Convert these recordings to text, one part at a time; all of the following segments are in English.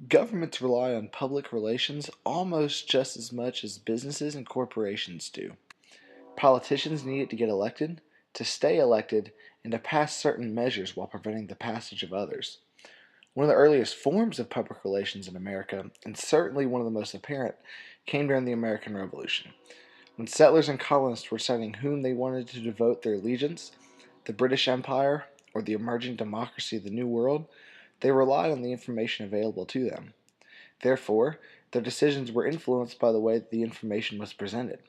Governments rely on public relations almost just as much as businesses and corporations do. Politicians need it to get elected, to stay elected, and to pass certain measures while preventing the passage of others. One of the earliest forms of public relations in America, and certainly one of the most apparent, came during the American Revolution. When settlers and colonists were deciding whom they wanted to devote their allegiance, the British Empire or the emerging democracy of the New World, they relied on the information available to them. Therefore, their decisions were influenced by the way that the information was presented.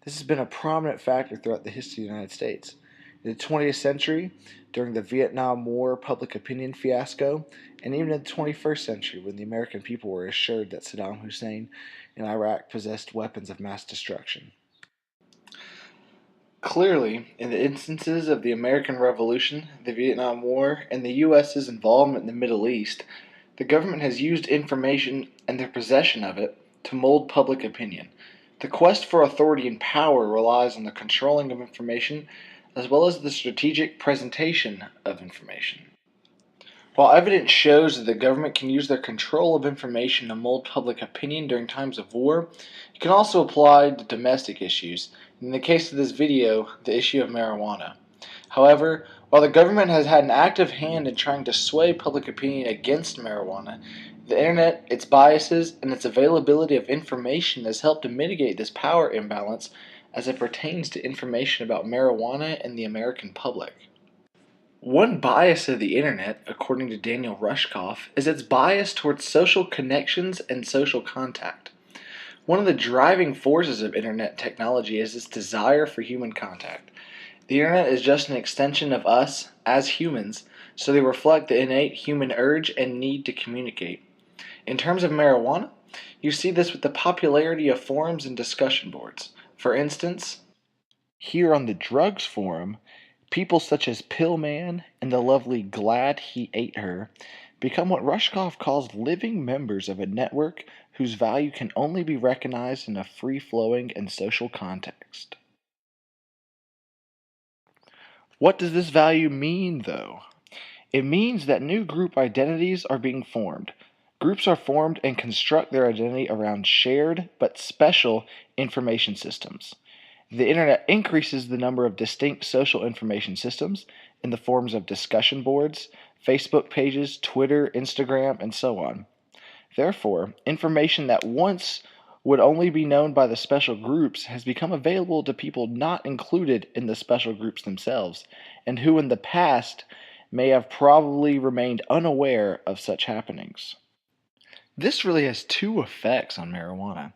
This has been a prominent factor throughout the history of the United States. In the 20th century, during the Vietnam War public opinion fiasco, and even in the 21st century when the American people were assured that Saddam Hussein and Iraq possessed weapons of mass destruction. Clearly, in the instances of the American Revolution, the Vietnam War, and the U.S.'s involvement in the Middle East, the government has used information and their possession of it to mold public opinion. The quest for authority and power relies on the controlling of information as well as the strategic presentation of information. While evidence shows that the government can use their control of information to mold public opinion during times of war, it can also apply to domestic issues, in the case of this video, the issue of marijuana. However, while the government has had an active hand in trying to sway public opinion against marijuana, the internet, its biases, and its availability of information has helped to mitigate this power imbalance as it pertains to information about marijuana and the American public. One bias of the internet, according to Daniel Rushkoff, is its bias towards social connections and social contact. One of the driving forces of internet technology is its desire for human contact. The internet is just an extension of us as humans, so they reflect the innate human urge and need to communicate. In terms of marijuana, you see this with the popularity of forums and discussion boards. For instance, here on the Drugs Forum, people such as Pillman and the lovely Glad He Ate Her become what Rushkoff calls living members of a network whose value can only be recognized in a free-flowing and social context. What does this value mean, though? It means that new group identities are being formed. Groups are formed and construct their identity around shared but special information systems. The internet increases the number of distinct social information systems in the forms of discussion boards, Facebook pages, Twitter, Instagram, and so on. Therefore, information that once would only be known by the special groups has become available to people not included in the special groups themselves, and who in the past may have probably remained unaware of such happenings. This really has two effects on marijuana.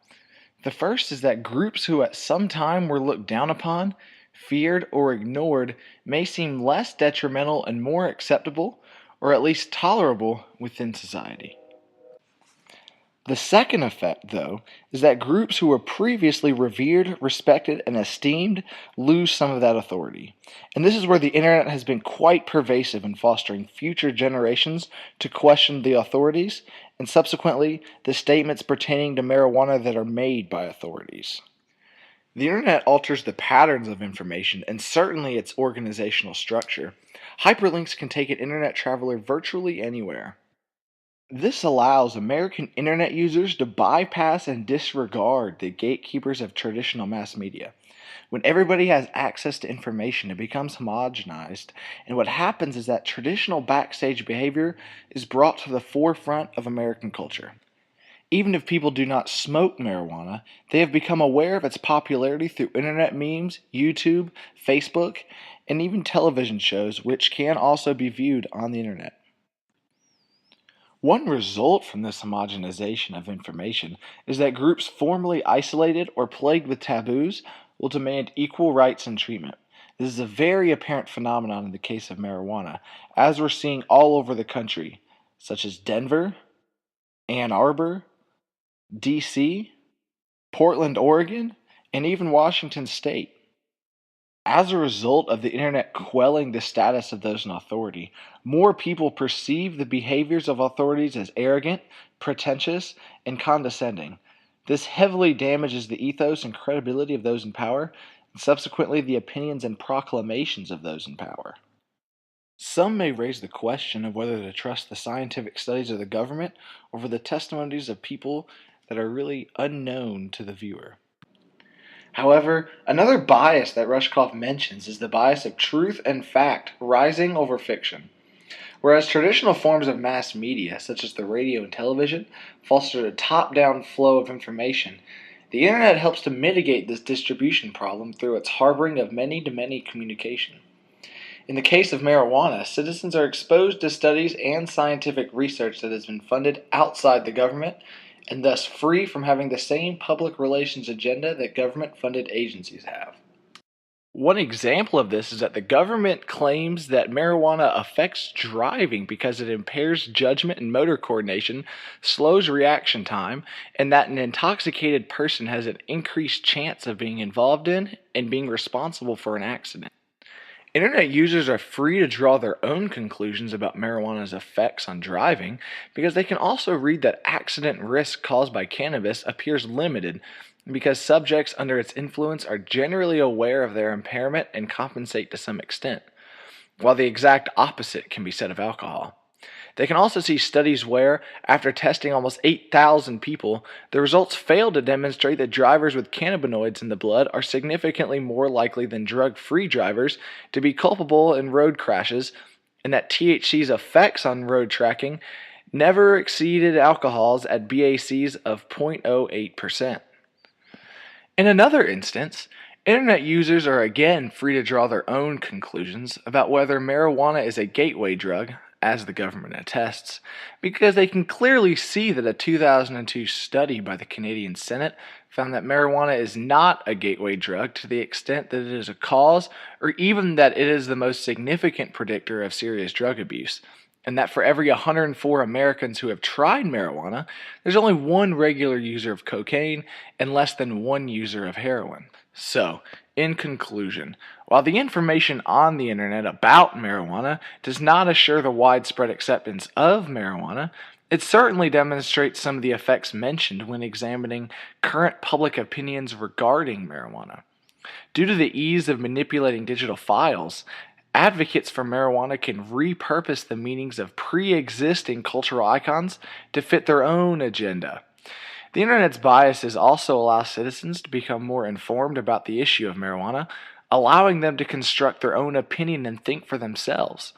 The first is that groups who at some time were looked down upon, feared, or ignored may seem less detrimental and more acceptable, or at least tolerable, within society. The second effect, though, is that groups who were previously revered, respected, and esteemed lose some of that authority. And this is where the internet has been quite pervasive in fostering future generations to question the authorities, and subsequently the statements pertaining to marijuana that are made by authorities. The internet alters the patterns of information and certainly its organizational structure. Hyperlinks can take an internet traveler virtually anywhere. This allows American internet users to bypass and disregard the gatekeepers of traditional mass media. When everybody has access to information, it becomes homogenized, and what happens is that traditional backstage behavior is brought to the forefront of American culture. Even if people do not smoke marijuana, they have become aware of its popularity through internet memes, YouTube, Facebook, and even television shows, which can also be viewed on the internet. One result from this homogenization of information is that groups formerly isolated or plagued with taboos will demand equal rights and treatment. This is a very apparent phenomenon in the case of marijuana, as we're seeing all over the country, such as Denver, Ann Arbor, D.C., Portland, Oregon, and even Washington State. As a result of the internet quelling the status of those in authority, more people perceive the behaviors of authorities as arrogant, pretentious, and condescending. This heavily damages the ethos and credibility of those in power, and subsequently the opinions and proclamations of those in power. Some may raise the question of whether to trust the scientific studies of the government over the testimonies of people that are really unknown to the viewer. However, another bias that Rushkoff mentions is the bias of truth and fact rising over fiction. Whereas traditional forms of mass media, such as the radio and television, foster a top down flow of information, the internet helps to mitigate this distribution problem through its harboring of many to many communication. In the case of marijuana, citizens are exposed to studies and scientific research that has been funded outside the government and thus free from having the same public relations agenda that government funded agencies have. One example of this is that the government claims that marijuana affects driving because it impairs judgment and motor coordination, slows reaction time, and that an intoxicated person has an increased chance of being involved in and being responsible for an accident. Internet users are free to draw their own conclusions about marijuana's effects on driving because they can also read that accident risk caused by cannabis appears limited because subjects under its influence are generally aware of their impairment and compensate to some extent, while the exact opposite can be said of alcohol. They can also see studies where, after testing almost 8,000 people, the results failed to demonstrate that drivers with cannabinoids in the blood are significantly more likely than drug-free drivers to be culpable in road crashes, and that THC's effects on road tracking never exceeded alcohol's at BACs of 0.08%. In another instance, internet users are again free to draw their own conclusions about whether marijuana is a gateway drug, as the government attests, because they can clearly see that a 2002 study by the Canadian Senate found that marijuana is not a gateway drug to the extent that it is a cause or even that it is the most significant predictor of serious drug abuse, and that for every 104 Americans who have tried marijuana, there's only one regular user of cocaine and less than one user of heroin. So, in conclusion, while the information on the internet about marijuana does not assure the widespread acceptance of marijuana, it certainly demonstrates some of the effects mentioned when examining current public opinions regarding marijuana. Due to the ease of manipulating digital files, advocates for marijuana can repurpose the meanings of pre-existing cultural icons to fit their own agenda. The internet's biases also allow citizens to become more informed about the issue of marijuana, allowing them to construct their own opinion and think for themselves,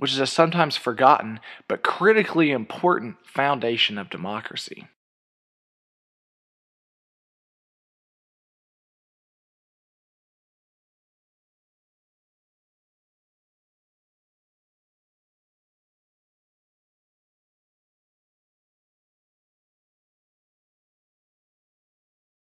which is a sometimes forgotten but critically important foundation of democracy.